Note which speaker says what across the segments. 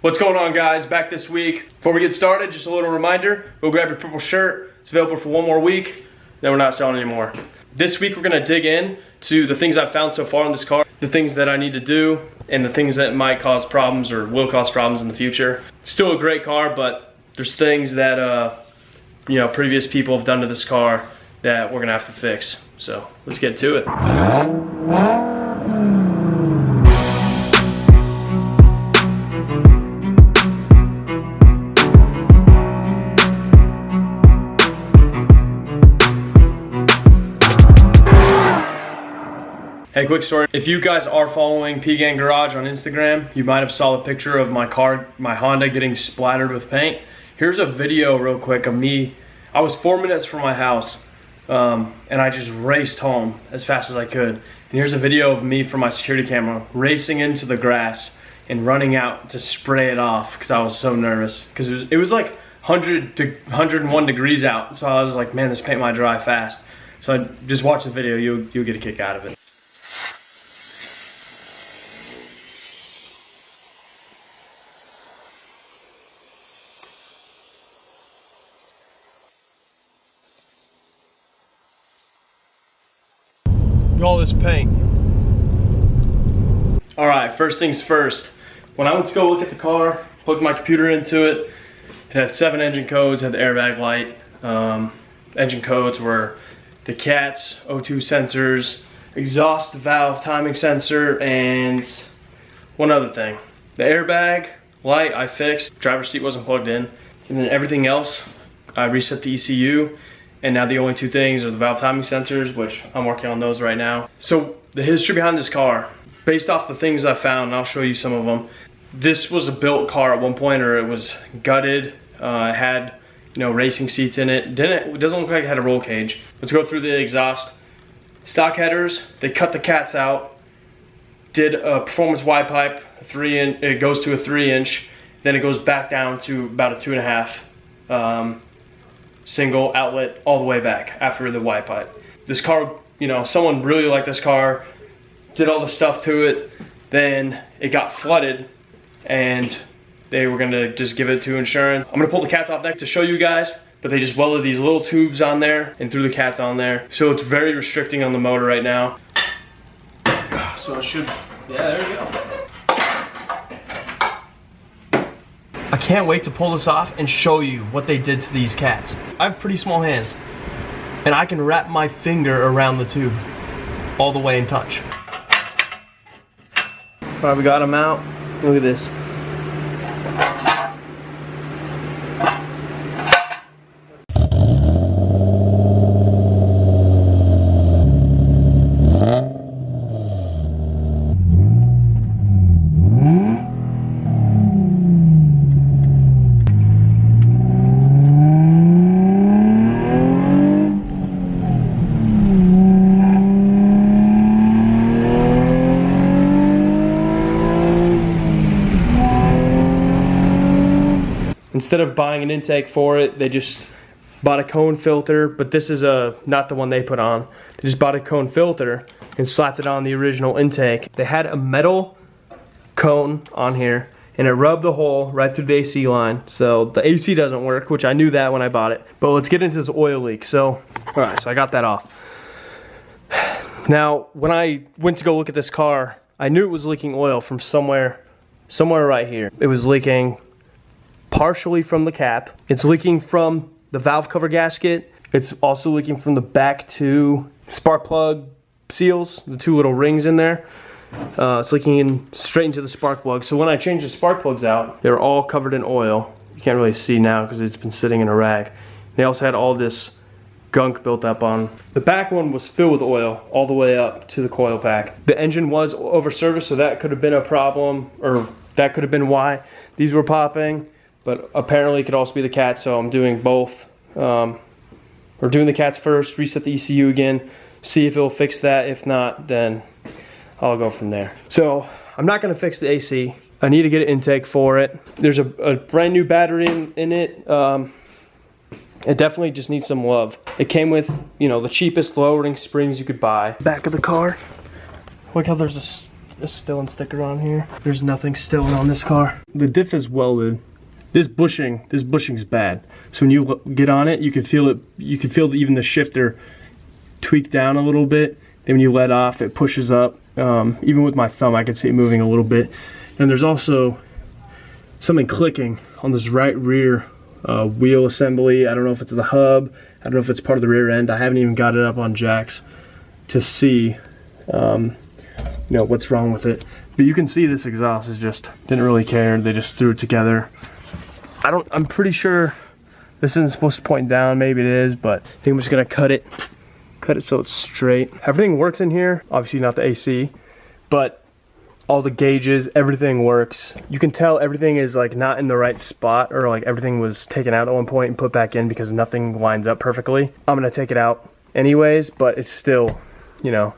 Speaker 1: What's going on, guys? Back this week. Before we get started, just a little reminder, go grab your purple shirt. It's available for one more week, then we're not selling anymore. This week we're gonna dig in to the things I've found so far in this car, the things that I need to do, and the things that might cause problems or will cause problems in the future. Still a great car, but there's things that previous people have done to this car that we're gonna have to fix. So let's get to it. Hey, quick story. If you guys are following P-Gang Garage on Instagram, you might have saw a picture of my car, my Honda, getting splattered with paint. Here's a video real quick of me. I was 4 minutes from my house and I just raced home as fast as I could. And here's a video of me from my security camera racing into the grass and running out to spray it off because I was so nervous. Because it was like 101 degrees out. So I was like, man, this paint might dry fast. So just watch the video, you'll get a kick out of it. All this paint. All right, first things first. When I went to go look at the car, plugged my computer into it, it had 7 engine codes, had the airbag light. Engine codes were the CATs, O2 sensors, exhaust valve timing sensor, and one other thing. The airbag light I fixed, driver's seat wasn't plugged in, and then everything else, I reset the ECU. And now the only 2 things are the valve timing sensors, which I'm working on those right now. So the history behind this car, based off the things I found, and I'll show you some of them. This was a built car at one point, or it was gutted. It had, racing seats in it. It doesn't look like it had a roll cage. Let's go through the exhaust. Stock headers, they cut the cats out. Did a performance Y pipe, it goes to a 3-inch. Then it goes back down to about a 2.5. Single outlet all the way back after the Y pipe. This car, someone really liked this car, did all the stuff to it, then it got flooded and they were gonna just give it to insurance. I'm gonna pull the cats off next to show you guys, but they just welded these little tubes on there and threw the cats on there. So it's very restricting on the motor right now. So it should, yeah, there we go. I can't wait to pull this off and show you what they did to these cats. I have pretty small hands, and I can wrap my finger around the tube all the way and touch. All right, we got them out. Look at this. Instead of buying an intake for it, they just bought a cone filter, but this is not the one they put on. They just bought a cone filter and slapped it on the original intake. They had a metal cone on here and it rubbed the hole right through the AC line. So the AC doesn't work, which I knew that when I bought it. But let's get into this oil leak. So, all right, so I got that off. Now, when I went to go look at this car, I knew it was leaking oil from somewhere right here. It was leaking partially from the cap. It's leaking from the valve cover gasket. It's also leaking from the back 2 spark plug seals, the 2 little rings in there. It's leaking straight into the spark plug. So when I changed the spark plugs out, they were all covered in oil. You can't really see now because it's been sitting in a rag. They also had all this gunk built up on. The back one was filled with oil all the way up to the coil pack. The engine was over serviced, so that could have been a problem, or that could have been why these were popping. But apparently it could also be the cats, so I'm doing both. We're doing the cats first, reset the ECU again, see if it'll fix that. If not, then I'll go from there. So I'm not gonna fix the AC. I need to get an intake for it. There's a brand new battery in it. It definitely just needs some love. It came with, the cheapest lowering springs you could buy. Back of the car. Look how there's a Stillen sticker on here. There's nothing Stillen on this car. The diff is welded. This bushing's bad. So when you get on it, you can feel it. You can feel even the shifter tweak down a little bit. Then when you let off, it pushes up. Even with my thumb, I can see it moving a little bit. And there's also something clicking on this right rear wheel assembly. I don't know if it's the hub. I don't know if it's part of the rear end. I haven't even got it up on jacks to see, you know, what's wrong with it. But you can see this exhaust is just didn't really care. They just threw it together. I'm pretty sure this isn't supposed to point down. Maybe it is, but I think I'm just gonna cut it so it's straight. Everything works in here. Obviously not the AC, but all the gauges, everything works. You can tell everything is like not in the right spot, or like everything was taken out at one point and put back in because nothing lines up perfectly. I'm gonna take it out anyways, but it's still, you know,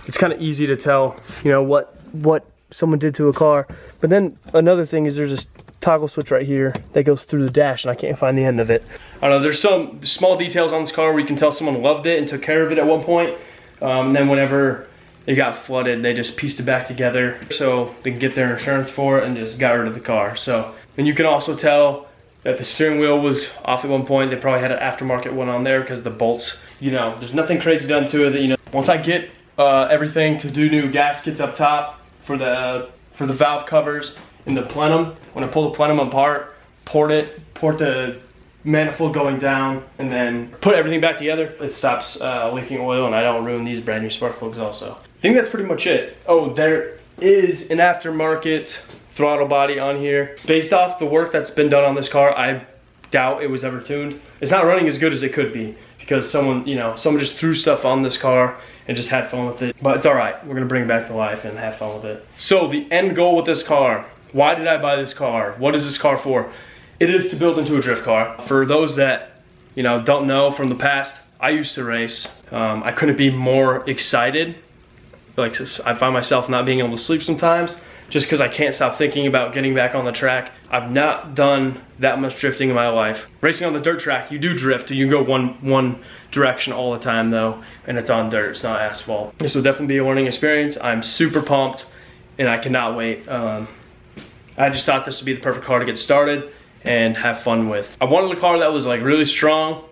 Speaker 1: it's kind of easy to tell, you know, what someone did to a car. But then another thing is there's this toggle switch right here that goes through the dash, and I can't find the end of it. I don't know, there's some small details on this car where you can tell someone loved it and took care of it at one point. And then whenever it got flooded, they just pieced it back together so they can get their insurance for it and just got rid of the car. So, and you can also tell that the steering wheel was off at one point. They probably had an aftermarket one on there because the bolts, you know, there's nothing crazy done to it. That, you know, once I get everything to do new gaskets up top for the valve covers in the plenum, when I pull the plenum apart, port the manifold going down, and then put everything back together, it stops leaking oil, and I don't ruin these brand new spark plugs also. I think that's pretty much it. Oh, there is an aftermarket throttle body on here. Based off the work that's been done on this car, I doubt it was ever tuned. It's not running as good as it could be because someone just threw stuff on this car and just had fun with it. But it's all right. We're gonna bring it back to life and have fun with it. So the end goal with this car, why did I buy this car? What is this car for? It is to build into a drift car. For those that, you know, don't know from the past, I used to race. I couldn't be more excited. Like, I find myself not being able to sleep sometimes just because I can't stop thinking about getting back on the track. I've not done that much drifting in my life. Racing on the dirt track, you do drift. You go one direction all the time though, and it's on dirt, it's not asphalt. This will definitely be a learning experience. I'm super pumped and I cannot wait. I just thought this would be the perfect car to get started and have fun with. I wanted a car that was like really strong,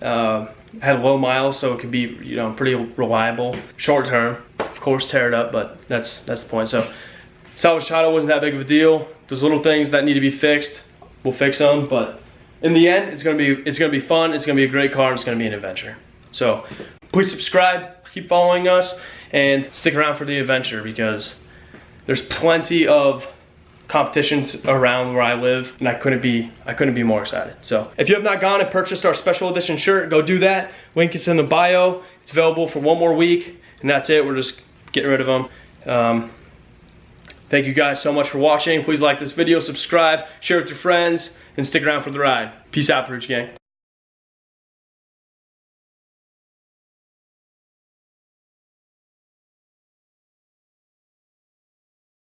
Speaker 1: had low miles so it could be, you know, pretty reliable. Short term, of course, tear it up, but that's the point. So salvage title wasn't that big of a deal. There's little things that need to be fixed, we'll fix them, but in the end, it's gonna be fun, it's gonna be a great car, and it's gonna be an adventure. So please subscribe, keep following us, and stick around for the adventure because there's plenty of competitions around where I live, and I couldn't be more excited. So if you have not gone and purchased our special edition shirt, go do that. Link is in the bio. It's available for 1 more week, and that's it. We're just getting rid of them. Thank you guys so much for watching. Please like this video, subscribe, share with your friends, and stick around for the ride. Peace out, Peruch Gang.